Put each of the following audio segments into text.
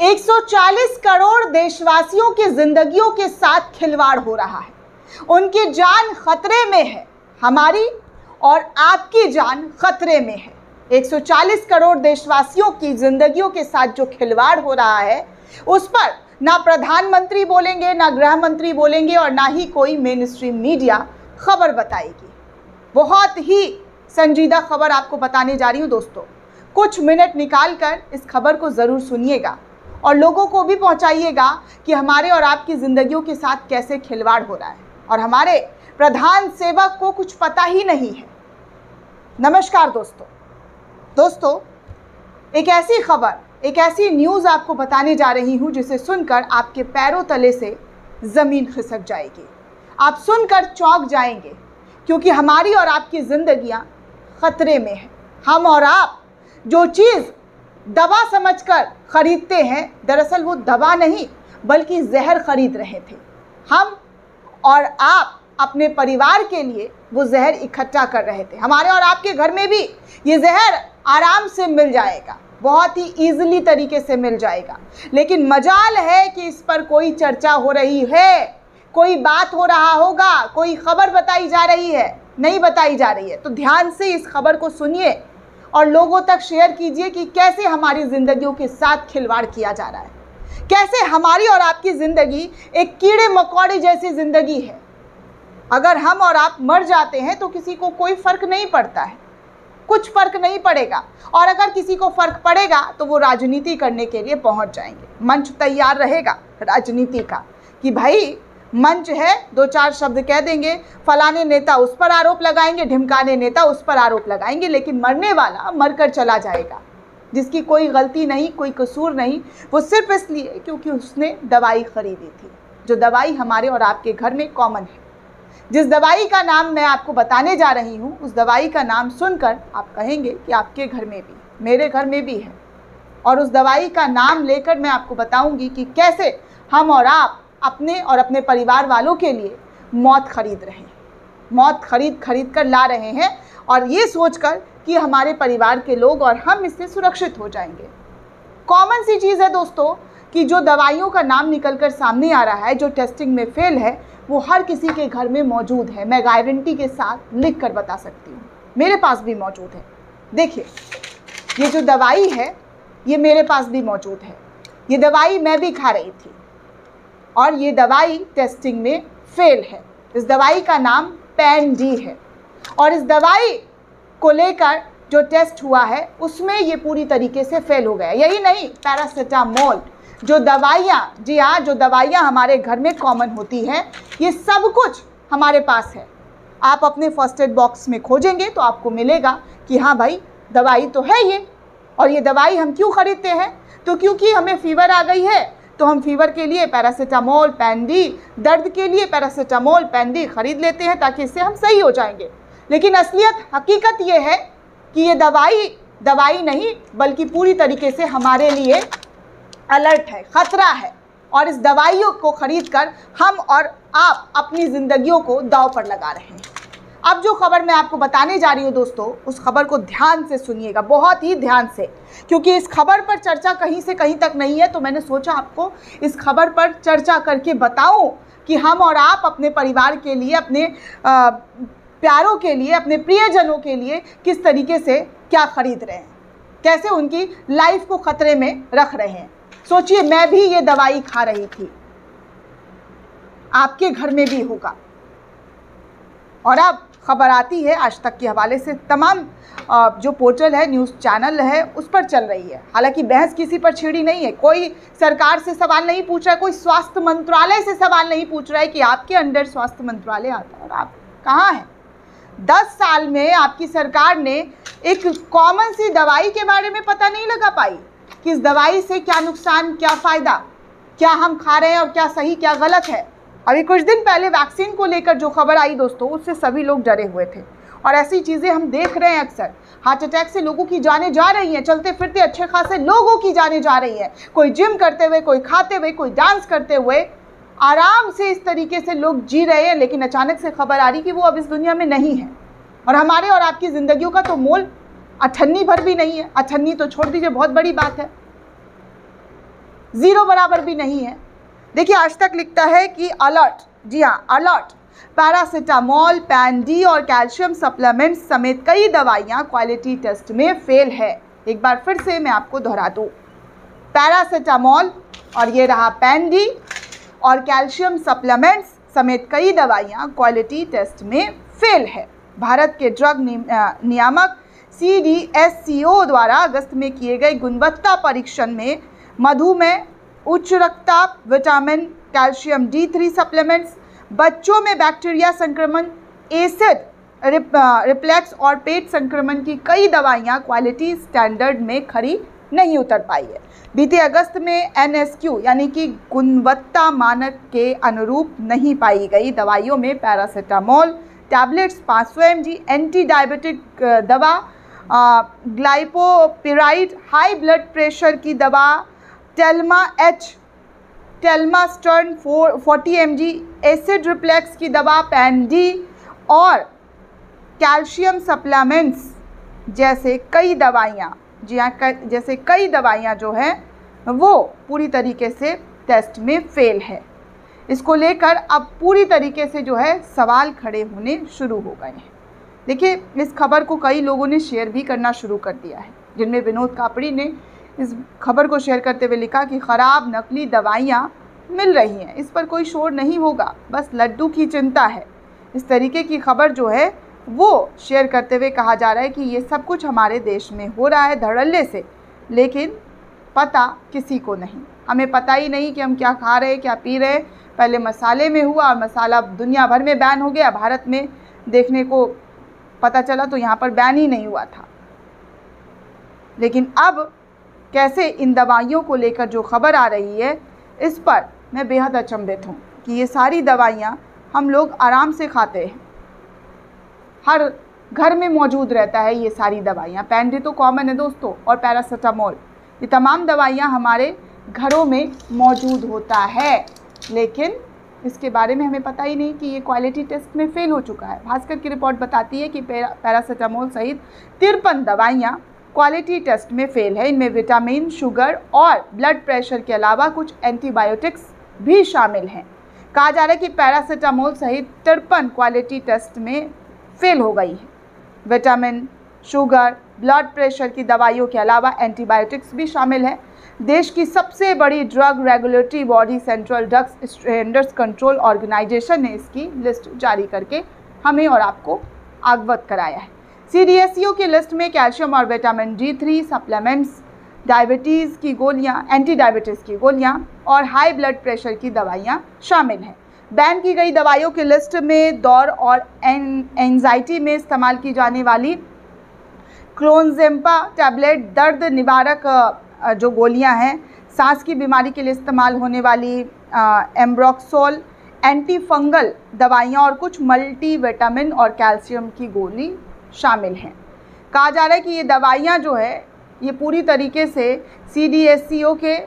140 करोड़ देशवासियों की जिंदगियों के साथ खिलवाड़ हो रहा है। उनकी जान खतरे में है, हमारी और आपकी जान खतरे में है। 140 करोड़ देशवासियों की जिंदगियों के साथ जो खिलवाड़ हो रहा है, उस पर ना प्रधानमंत्री बोलेंगे, ना गृह मंत्री बोलेंगे और ना ही कोई मेन स्ट्रीम मीडिया खबर बताएगी। बहुत ही संजीदा खबर आपको बताने जा रही हूँ दोस्तों। कुछ मिनट निकाल कर इस खबर को ज़रूर सुनिएगा और लोगों को भी पहुँचाइएगा कि हमारे और आपकी ज़िंदगियों के साथ कैसे खिलवाड़ हो रहा है और हमारे प्रधान सेवक को कुछ पता ही नहीं है। नमस्कार दोस्तों, एक ऐसी खबर, एक ऐसी न्यूज़ आपको बताने जा रही हूँ जिसे सुनकर आपके पैरों तले से ज़मीन खिसक जाएगी। आप सुनकर चौंक जाएंगे क्योंकि हमारी और आपकी ज़िंदगियाँ खतरे में हैं। हम और आप जो चीज़ दवा समझकर खरीदते हैं, दरअसल वो दवा नहीं बल्कि जहर खरीद रहे थे। हम और आप अपने परिवार के लिए वो जहर इकट्ठा कर रहे थे। हमारे और आपके घर में भी ये जहर आराम से मिल जाएगा, बहुत ही ईजिली तरीके से मिल जाएगा, लेकिन मजाल है कि इस पर कोई चर्चा हो रही है, कोई बात हो रहा होगा, कोई खबर बताई जा रही है। नहीं बताई जा रही है तो ध्यान से इस खबर को सुनिए और लोगों तक शेयर कीजिए कि कैसे हमारी ज़िंदगियों के साथ खिलवाड़ किया जा रहा है, कैसे हमारी और आपकी ज़िंदगी एक कीड़े मकोड़े जैसी ज़िंदगी है। अगर हम और आप मर जाते हैं तो किसी को कोई फ़र्क नहीं पड़ता है, कुछ फ़र्क नहीं पड़ेगा, और अगर किसी को फ़र्क पड़ेगा तो वो राजनीति करने के लिए पहुंच जाएंगे। मंच तैयार रहेगा राजनीति का कि भाई मंच है, दो चार शब्द कह देंगे, फलाने नेता उस पर आरोप लगाएंगे, ढिमकाने नेता उस पर आरोप लगाएंगे, लेकिन मरने वाला मरकर चला जाएगा, जिसकी कोई गलती नहीं, कोई कसूर नहीं, वो सिर्फ इसलिए क्योंकि उसने दवाई खरीदी थी, जो दवाई हमारे और आपके घर में कॉमन है। जिस दवाई का नाम मैं आपको बताने जा रही हूँ, उस दवाई का नाम सुनकर आप कहेंगे कि आपके घर में भी, मेरे घर में भी है, और उस दवाई का नाम लेकर मैं आपको बताऊंगी कि कैसे हम और आप अपने और अपने परिवार वालों के लिए मौत खरीद रहे हैं, मौत खरीद कर ला रहे हैं, और ये सोचकर कि हमारे परिवार के लोग और हम इससे सुरक्षित हो जाएंगे। कॉमन सी चीज़ है दोस्तों कि जो दवाइयों का नाम निकल कर सामने आ रहा है, जो टेस्टिंग में फेल है, वो हर किसी के घर में मौजूद है। मैं गारंटी के साथ लिख कर बता सकती हूँ, मेरे पास भी मौजूद है। देखिए, ये जो दवाई है ये मेरे पास भी मौजूद है। ये दवाई मैं भी खा रही थी और ये दवाई टेस्टिंग में फेल है। इस दवाई का नाम पैन-डी है और इस दवाई को लेकर जो टेस्ट हुआ है उसमें ये पूरी तरीके से फेल हो गया। यही नहीं, पैरासीटामोल, जो दवाइयाँ, जी हाँ, जो दवाइयाँ हमारे घर में कॉमन होती हैं, ये सब कुछ हमारे पास है। आप अपने फर्स्ट एड बॉक्स में खोजेंगे तो आपको मिलेगा कि हाँ भाई, दवाई तो है ये। और ये दवाई हम क्यों खरीदते हैं? तो क्योंकि हमें फीवर आ गई है तो हम फीवर के लिए पैरासीटामोल, पैन-डी, दर्द के लिए पैरासीटामोल, पैन-डी खरीद लेते हैं ताकि इससे हम सही हो जाएंगे। लेकिन असलियत, हकीकत ये है कि ये दवाई नहीं बल्कि पूरी तरीके से हमारे लिए अलर्ट है, ख़तरा है, और इस दवाइयों को खरीदकर हम और आप अपनी ज़िंदगियों को दांव पर लगा रहे हैं। अब जो खबर मैं आपको बताने जा रही हूँ दोस्तों, उस खबर को ध्यान से सुनिएगा, बहुत ही ध्यान से, क्योंकि इस खबर पर चर्चा कहीं से कहीं तक नहीं है। तो मैंने सोचा आपको इस खबर पर चर्चा करके बताऊं कि हम और आप अपने परिवार के लिए, अपने प्यारों के लिए, अपने प्रियजनों के लिए किस तरीके से क्या खरीद रहे हैं, कैसे उनकी लाइफ को खतरे में रख रहे हैं। सोचिए, मैं भी ये दवाई खा रही थी, आपके घर में भी होगा। और अब खबर आती है आज तक के हवाले से, तमाम जो पोर्टल है, न्यूज़ चैनल है, उस पर चल रही है। हालांकि बहस किसी पर छिड़ी नहीं है, कोई सरकार से सवाल नहीं पूछ रहा है, कोई स्वास्थ्य मंत्रालय से सवाल नहीं पूछ रहा है कि आपके अंडर स्वास्थ्य मंत्रालय आता है और आप कहाँ हैं। 10 साल में आपकी सरकार ने एक कॉमन सी दवाई के बारे में पता नहीं लगा पाई कि इस दवाई से क्या नुकसान, क्या फ़ायदा, क्या हम खा रहे हैं और क्या सही क्या गलत है। अभी कुछ दिन पहले वैक्सीन को लेकर जो खबर आई दोस्तों, उससे सभी लोग डरे हुए थे और ऐसी चीज़ें हम देख रहे हैं अक्सर। हार्ट अटैक से लोगों की जानें जा रही हैं, चलते फिरते अच्छे खासे लोगों की जानें जा रही हैं, कोई जिम करते हुए, कोई खाते हुए, कोई डांस करते हुए, आराम से इस तरीके से लोग जी रहे हैं। लेकिन अचानक से खबर आ रही कि वो अब इस दुनिया में नहीं है और हमारे और आपकी ज़िंदगियों का तो मोल अठन्नी भर भी नहीं है। अठन्नी तो छोड़ दीजिए, बहुत बड़ी बात है। 0 बराबर भी नहीं है। देखिए आज तक लिखता है कि अलर्ट, जी हाँ अलर्ट, पैरासीटामोल, पैन डी और कैल्शियम सप्लीमेंट्स समेत कई दवाइयाँ क्वालिटी टेस्ट में फेल है। एक बार फिर से मैं आपको दोहरा दूँ, पैरासीटामोल और ये रहा पैन डी और कैल्शियम सप्लीमेंट्स समेत कई दवाइयाँ क्वालिटी टेस्ट में फेल है। भारत के ड्रग नियामक CDSCO द्वारा अगस्त में किए गए गुणवत्ता परीक्षण में मधुमेह, उच्च रक्तचाप, विटामिन, कैल्शियम D3 सप्लीमेंट्स, बच्चों में बैक्टीरिया संक्रमण, एसिड रिफ्लक्स और पेट संक्रमण की कई दवाइयाँ क्वालिटी स्टैंडर्ड में खरी नहीं उतर पाई है। बीते अगस्त में NSQ यानी कि गुणवत्ता मानक के अनुरूप नहीं पाई गई दवाइयों में paracetamol tablets 500 mg, anti diabetic दवा, ग्लाइकोपिराइड, हाई ब्लड प्रेशर की दवा टेल्मास्टर्न 40 mg, एसिड रिफ्लक्स की दवा पैन डी और कैल्शियम सप्लीमेंट्स जैसे कई दवाइयाँ, जी हाँ जैसे कई दवाइयाँ जो है वो पूरी तरीके से टेस्ट में फेल है। इसको लेकर अब पूरी तरीके से जो है सवाल खड़े होने शुरू हो गए हैं। देखिए इस खबर को कई लोगों ने शेयर भी करना शुरू कर दिया है, जिनमें विनोद कापड़ी ने इस खबर को शेयर करते हुए लिखा कि ख़राब नकली दवाइयाँ मिल रही हैं, इस पर कोई शोर नहीं होगा, बस लड्डू की चिंता है। इस तरीके की खबर जो है वो शेयर करते हुए कहा जा रहा है कि ये सब कुछ हमारे देश में हो रहा है धड़ल्ले से, लेकिन पता किसी को नहीं। हमें पता ही नहीं कि हम क्या खा रहे हैं, क्या पी रहे हैं। पहले मसाले में हुआ और मसाला दुनिया भर में बैन हो गया, भारत में देखने को पता चला तो यहाँ पर बैन ही नहीं हुआ था। लेकिन अब कैसे इन दवाइयों को लेकर जो खबर आ रही है, इस पर मैं बेहद अचंभित हूँ कि ये सारी दवाइयाँ हम लोग आराम से खाते हैं, हर घर में मौजूद रहता है ये सारी दवाइयाँ। पैन डी तो कॉमन है दोस्तों, और पैरासीटामोल, ये तमाम दवाइयाँ हमारे घरों में मौजूद होता है, लेकिन इसके बारे में हमें पता ही नहीं कि ये क्वालिटी टेस्ट में फेल हो चुका है। भास्कर की रिपोर्ट बताती है कि पैरासीटामोल सहित 53 दवाइयाँ क्वालिटी टेस्ट में फेल है। इनमें विटामिन, शुगर और ब्लड प्रेशर के अलावा कुछ एंटीबायोटिक्स भी शामिल हैं। कहा जा रहा है कि पैरासीटामोल सहित 53 क्वालिटी टेस्ट में फेल हो गई है। विटामिन, शुगर, ब्लड प्रेशर की दवाइयों के अलावा एंटीबायोटिक्स भी शामिल है। देश की सबसे बड़ी drug regulatory body central drugs standards control organisation ने इसकी लिस्ट जारी करके हमें और आपको अवगत कराया है। CDSCO की लिस्ट में कैल्शियम और विटामिन D3 सप्लीमेंट्स, डायबिटीज़ की गोलियां, एंटी डायबिटीज़ की गोलियां और हाई ब्लड प्रेशर की दवाइयां शामिल हैं। बैन की गई दवाइयों की लिस्ट में दौर और एंजाइटी में इस्तेमाल की जाने वाली क्लोनजेम्पा टैबलेट, दर्द निवारक जो गोलियां हैं, सांस की बीमारी के लिए इस्तेमाल होने वाली एम्ब्रोक्सोल, एंटी फंगल दवाइयां और कुछ मल्टी विटामिन और कैल्शियम की गोली शामिल हैं। कहा जा रहा है कि ये दवाइयां जो है ये पूरी तरीके से CDSCO के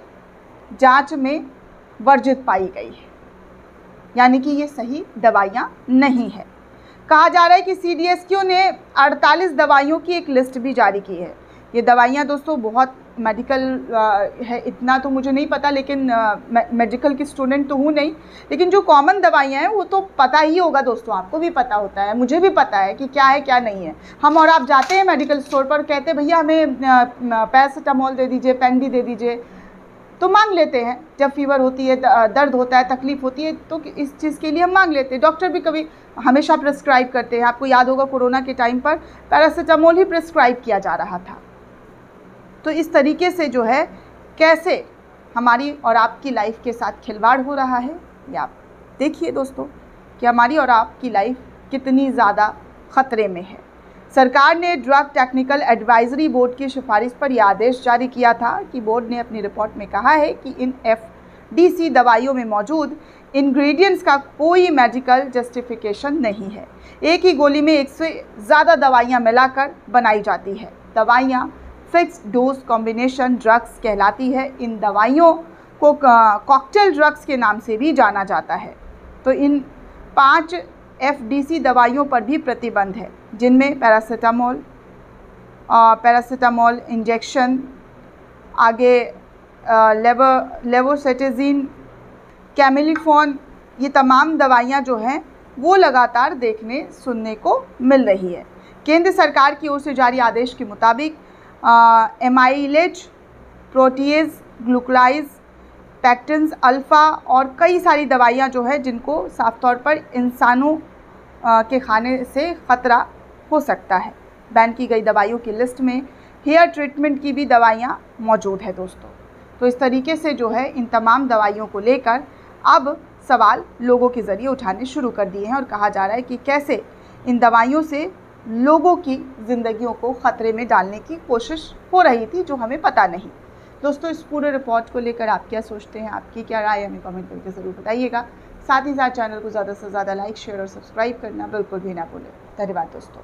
जांच में वर्जित पाई गई है, यानी कि ये सही दवाइयां नहीं है। कहा जा रहा है कि CDSCO ने 48 दवाइयों की एक लिस्ट भी जारी की है। ये दवाइयां दोस्तों बहुत मेडिकल है, इतना तो मुझे नहीं पता, लेकिन मेडिकल की स्टूडेंट तो हूँ नहीं, लेकिन जो कॉमन दवाइयाँ हैं वो तो पता ही होगा दोस्तों, आपको भी पता होता है, मुझे भी पता है कि क्या है क्या नहीं है। हम और आप जाते हैं मेडिकल स्टोर पर, कहते हैं भैया हमें पैरासीटामोल दे दीजिए, पैन डी दे दीजिए, तो मांग लेते हैं। जब फीवर होती है, दर्द होता है, तकलीफ़ होती है, तो इस चीज़ के लिए हम मांग लेते हैं। डॉक्टर भी कभी हमेशा प्रिस्क्राइब करते हैं। आपको याद होगा कोरोना के टाइम पर पैरासीटामोल ही प्रिस्क्राइब किया जा रहा था। तो इस तरीके से जो है कैसे हमारी और आपकी लाइफ के साथ खिलवाड़ हो रहा है, ये आप देखिए दोस्तों कि हमारी और आपकी लाइफ कितनी ज़्यादा ख़तरे में है। सरकार ने ड्रग टेक्निकल एडवाइजरी बोर्ड की सिफारिश पर यह आदेश जारी किया था कि बोर्ड ने अपनी रिपोर्ट में कहा है कि इन FDC दवाइयों में मौजूद इंग्रेडिएंट्स का कोई मेडिकल जस्टिफिकेशन नहीं है। एक ही गोली में 1 से ज़्यादा दवाइयाँ मिलाकर बनाई जाती है। दवाइयाँ फिक्स्ड डोज कॉम्बिनेशन ड्रग्स कहलाती है। इन दवाइयों को कॉकटेल ड्रग्स के नाम से भी जाना जाता है। तो इन 5 FDC दवाइयों पर भी प्रतिबंध है, जिनमें पैरासीटामोल इंजेक्शन, आगे लेवोसिटिजिन, कैमिलिफॉन, ये तमाम दवाइयाँ जो हैं वो लगातार देखने सुनने को मिल रही है। केंद्र सरकार की ओर से जारी आदेश के मुताबिक एमाइलेज, प्रोटीएज, ग्लूकोलाइज, पैक्टिन्स, अल्फ़ा और कई सारी दवाइयाँ जो है जिनको साफ तौर पर इंसानों के खाने से ख़तरा हो सकता है। बैन की गई दवाइयों की लिस्ट में हेयर ट्रीटमेंट की भी दवाइयाँ मौजूद है दोस्तों। तो इस तरीके से जो है इन तमाम दवाइयों को लेकर अब सवाल लोगों के ज़रिए उठाने शुरू कर दिए हैं और कहा जा रहा है कि कैसे इन दवाइयों से लोगों की ज़िंदगियों को ख़तरे में डालने की कोशिश हो रही थी, जो हमें पता नहीं। दोस्तों, इस पूरे रिपोर्ट को लेकर आप क्या सोचते हैं, आपकी क्या राय है, हमें कमेंट करके ज़रूर बताइएगा। साथ ही साथ चैनल को ज़्यादा से ज़्यादा लाइक, शेयर और सब्सक्राइब करना बिल्कुल भी ना भूलें। धन्यवाद दोस्तों।